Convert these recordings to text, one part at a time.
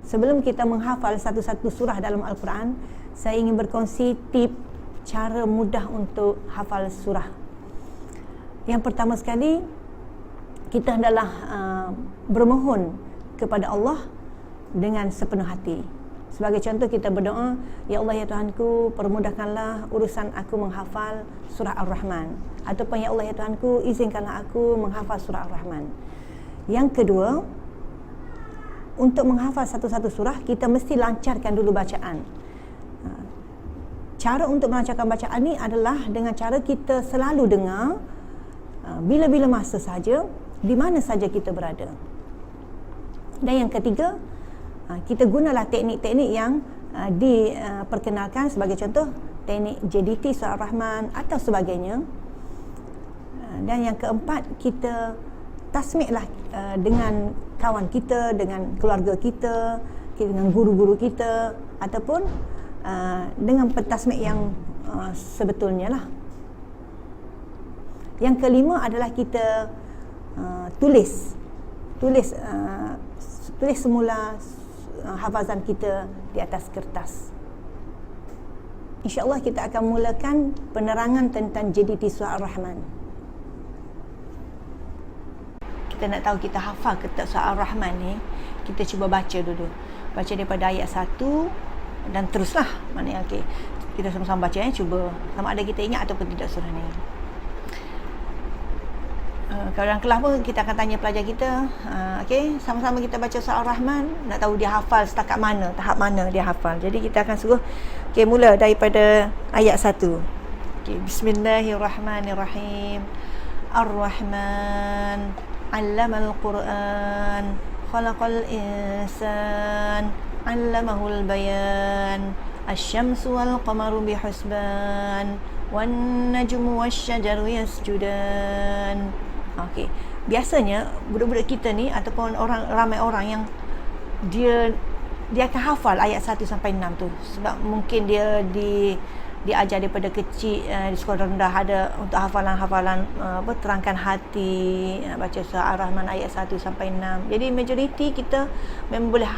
Sebelum kita menghafal satu-satu surah dalam Al-Quran, saya ingin berkongsi tip cara mudah untuk hafal surah. Yang pertama sekali, kita hendaklah bermohon kepada Allah dengan sepenuh hati. Sebagai contoh, kita berdoa, Ya Allah, ya Tuhanku, permudahkanlah urusan aku menghafal surah Ar-Rahman. Ataupun, Ya Allah, ya Tuhanku, izinkanlah aku menghafal surah Ar-Rahman. Yang kedua, untuk menghafal satu-satu surah, kita mesti lancarkan dulu bacaan. Cara untuk melancarkan bacaan ni adalah dengan cara kita selalu dengar bila-bila masa saja, di mana saja kita berada. Dan yang ketiga, kita gunalah teknik-teknik yang diperkenalkan, sebagai contoh teknik JDT surah Ar-Rahman atau sebagainya. Dan yang keempat, kita tasmiklah dengan kawan kita, dengan keluarga kita, dengan guru-guru kita, ataupun dengan pentasmik yang sebetulnya lah. Yang kelima adalah kita tulis semula hafazan kita di atas kertas. InsyaAllah kita akan mulakan penerangan tentang JDT surah Ar-Rahman. Kita nak tahu kita hafal ke tak surah Ar-Rahman ni, kita cuba baca dulu. Baca daripada ayat 1 dan teruslah. Maknanya okey, kita sama-sama baca cuba sama ada kita ingat ataupun tidak surah ni. Kalau dalam kelas pun kita akan tanya pelajar kita, okey, sama-sama kita baca surah Ar-Rahman, nak tahu dia hafal setakat mana, tahap mana dia hafal. Jadi kita akan suruh okey, mula daripada ayat 1. Okey, bismillahirrahmanirrahim. Ar-Rahman 'allamal Qur'an, khalaqal insan, 'allamahul bayan, asy-syamsu wal qamaru bihusban, wan najmu wasy-syajaru yasjudan. Okey. Biasanya budak-budak kita ni ataupun ramai orang yang dia akan hafal ayat 1 sampai 6 tu, sebab mungkin dia diajar daripada kecil di sekolah rendah ada untuk hafalan terangkan hati, baca surah Ar-Rahman ayat 1 sampai 6. Jadi majoriti kita memang boleh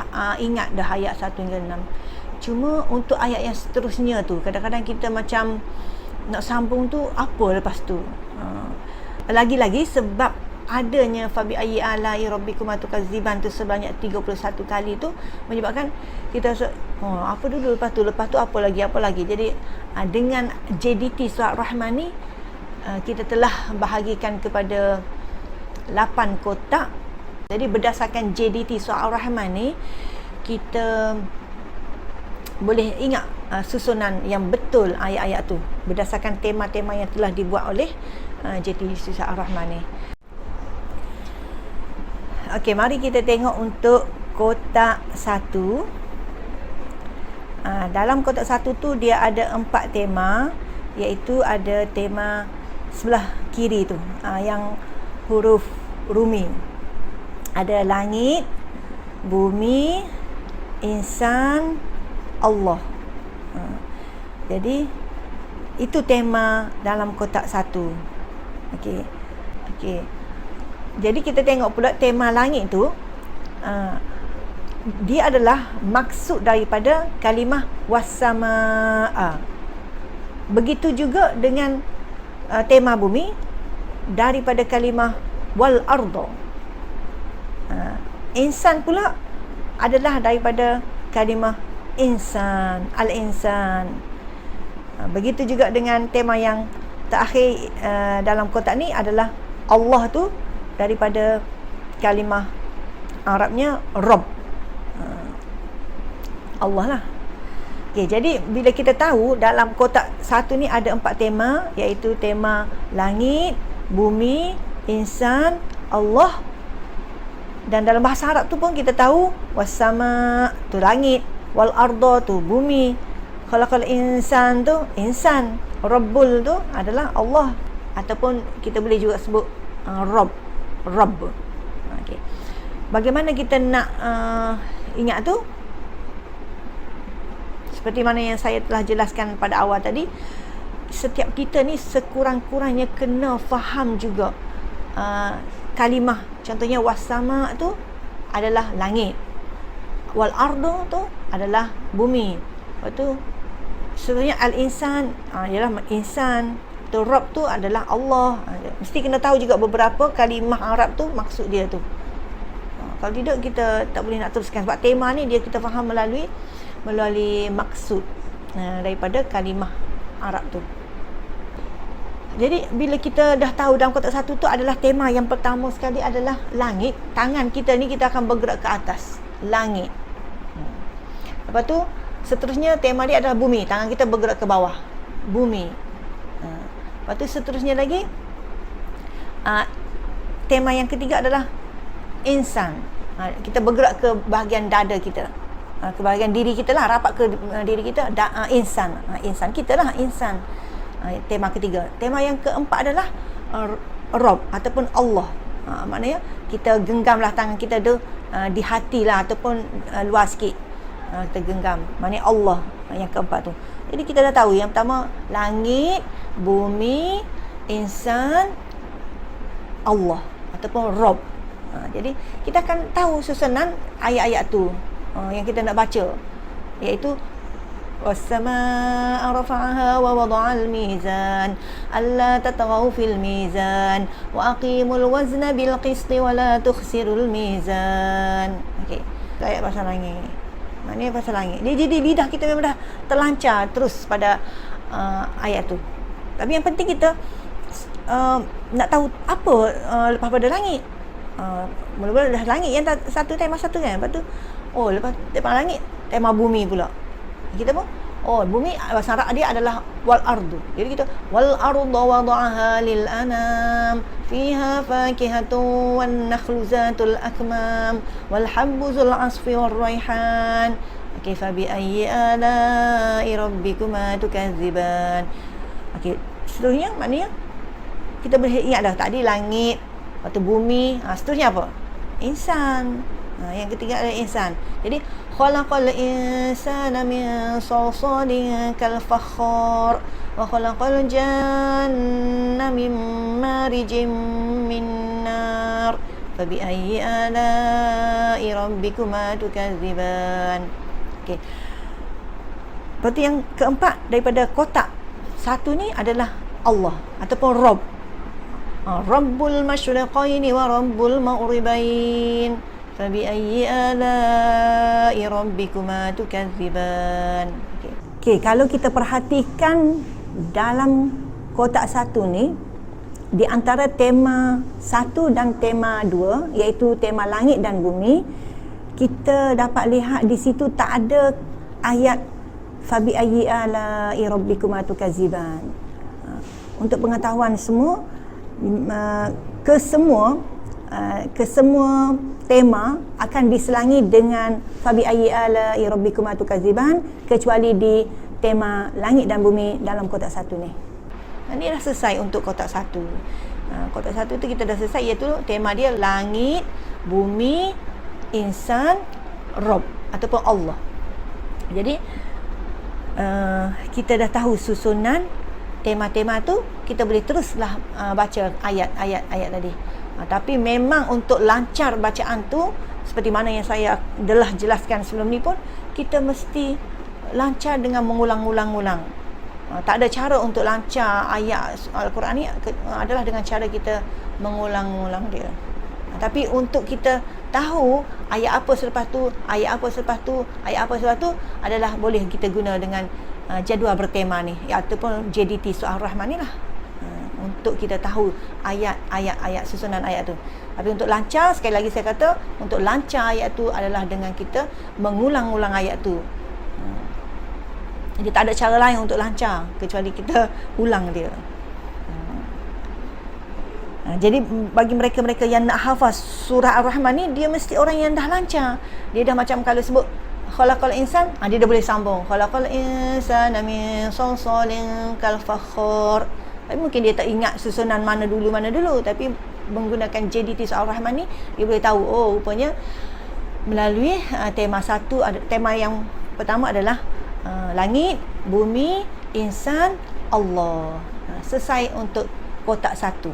ingat dah ayat 1 hingga 6. Cuma untuk ayat yang seterusnya tu, kadang-kadang kita macam nak sambung tu apa lepas tu. Lagi-lagi sebab adanya fabi ayyi alai rabbikuma tukadziban tu sebanyak 31 kali tu menyebabkan kita rasa apa dulu lepas tu apa lagi. Jadi dengan JDT surah Ar-Rahman ni kita telah bahagikan kepada 8 kotak. Jadi berdasarkan JDT surah Ar-Rahman ni, kita boleh ingat susunan yang betul ayat-ayat tu berdasarkan tema-tema yang telah dibuat oleh JDT surah Ar-Rahman ni. Okey, mari kita tengok untuk kotak 1. Dalam kotak 1 tu dia ada 4 tema, iaitu ada tema sebelah kiri tu, yang huruf Rumi. Ada langit, bumi, insan, Allah. Jadi itu tema dalam kotak 1. Okey. Jadi kita tengok pula tema langit tu, dia adalah maksud daripada kalimah wassamaa. Begitu juga dengan tema bumi daripada kalimah wal arda. Insan pula adalah daripada kalimah insan, al-insan. Begitu juga dengan tema yang terakhir dalam kotak ni adalah Allah tu daripada kalimah Arabnya Rabb. Allah lah. Okay, jadi bila kita tahu dalam kotak 1 ni ada 4 tema, iaitu tema langit, bumi, insan, Allah. Dan dalam bahasa Arab tu pun kita tahu wassama tu langit, wal arda tu bumi, khalaqal insan tu insan, Rabbul tu adalah Allah, ataupun kita boleh juga sebut Rabb. Okey. Bagaimana kita nak ingat tu? Seperti mana yang saya telah jelaskan pada awal tadi, setiap kita ni sekurang-kurangnya kena faham juga kalimah. Contohnya wassama tu adalah langit. wal ardu tu adalah bumi. Lepas tu seterusnya al-insan ialah insan. Tu Rabb tu adalah Allah. Mesti kena tahu juga beberapa kalimah Arab tu maksud dia tu. Kalau tidak kita tak boleh nak teruskan, sebab tema ni dia kita faham melalui maksud daripada kalimah Arab tu. Jadi bila kita dah tahu dalam kotak satu tu adalah tema yang pertama sekali adalah langit. Tangan kita ni kita akan bergerak ke atas, langit. Lepas tu seterusnya tema dia adalah bumi. Tangan kita bergerak ke bawah, bumi. Lepas tu seterusnya lagi tema yang ketiga adalah insan. Kita bergerak ke bahagian dada kita, ke bahagian diri kita lah, rapat ke diri kita. Insan, insan kita lah, insan. Tema ketiga. Tema yang keempat adalah Rabb ataupun Allah. Maknanya kita genggamlah tangan kita tu di hati lah, ataupun luar sikit kita genggam. Maknanya Allah yang keempat tu. Jadi kita dah tahu yang pertama langit, bumi, insan, Allah ataupun Rabb. Jadi kita akan tahu susunan ayat-ayat tu yang kita nak baca, iaitu was-samaa'a rafa'aha wa wada'al mizan alla tatghaw fil mizan wa aqimul wazna bil qisti wa la tukhsirul mizan. Okey, ayat pasal langit. Maknanya pasal langit. Dia jadi lidah kita memang dah terlancar terus pada ayat tu. Tapi yang penting kita nak tahu apa lepas pada langit. Mula-mula dah langit yang satu, tema satu kan. Lepas tu lepas tema langit, tema bumi pula. Kita pun bumi bahasa Arab dia adalah wal ardu. Jadi kita wal ardu wada'aha lil anam fiha fakihatun wan nakhlu zatul akmam wal habbu zul asfi war raihan kaifa bi ayyi ala'i rabbikuma tukadziban. Okey, seterusnya maknanya kita boleh ingat dah tadi langit, lepas tu bumi, seterusnya apa? Insan. Yang ketiga adalah insan. Jadi khalaqal insana min salsalin kal fakhar wa khalaqal janna min marijin min nar fa bi ayyi ala'i rabbikuma tukadziban. Okey. Lepas tu yang keempat daripada kotak satu ni adalah Allah ataupun Rabb. Rabbul masyriqaini wa rabbul maghribain fabi ayyi ala'i rabbikuma tukadziban. Okey, kalau kita perhatikan dalam kotak satu ni, di antara tema satu dan tema dua, iaitu tema langit dan bumi, kita dapat lihat di situ tak ada ayat fabi ayyi ala'i rabbikuma tukadziban. Untuk pengetahuan semua, kesemua tema akan diselangi dengan fabi ayyi ala'i rabbikuma tukadziban, kecuali di tema langit dan bumi dalam kotak satu ni. Ini dah selesai untuk kotak satu. Kotak satu tu kita dah selesai, iaitu tema dia langit, bumi, insan, Rabb ataupun Allah. Jadi kita dah tahu susunan tema-tema tu, kita boleh teruslah baca ayat-ayat tadi. Tapi memang untuk lancar bacaan tu, seperti mana yang saya telah jelaskan sebelum ni pun, kita mesti lancar dengan mengulang-ulang-ulang. Tak ada cara untuk lancar ayat Al-Quran ni adalah dengan cara kita mengulang-ulang dia. Tapi untuk kita tahu ayat apa selepas tu, ayat apa selepas tu, ayat apa selepas tu, adalah boleh kita guna dengan jadual bertema ni, ataupun JDT Surah Ar-Rahman ni lah, untuk kita tahu ayat susunan ayat tu. Tapi untuk lancar, sekali lagi saya kata, untuk lancar ayat tu adalah dengan kita mengulang-ulang ayat tu. Jadi tak ada cara lain untuk lancar kecuali kita ulang dia. Jadi bagi mereka-mereka yang nak hafaz surah Ar-Rahman ni, dia mesti orang yang dah lancar. Dia dah macam kalau sebut khalaqal insan, dia dah boleh sambung khalaqal insana min salsalin kal fakhar. Tapi mungkin dia tak ingat susunan mana dulu, tapi menggunakan JDT Surah Ar-Rahman ni, dia boleh tahu, rupanya melalui tema satu, tema yang pertama adalah langit, bumi, insan, Allah. Selesai untuk kotak satu.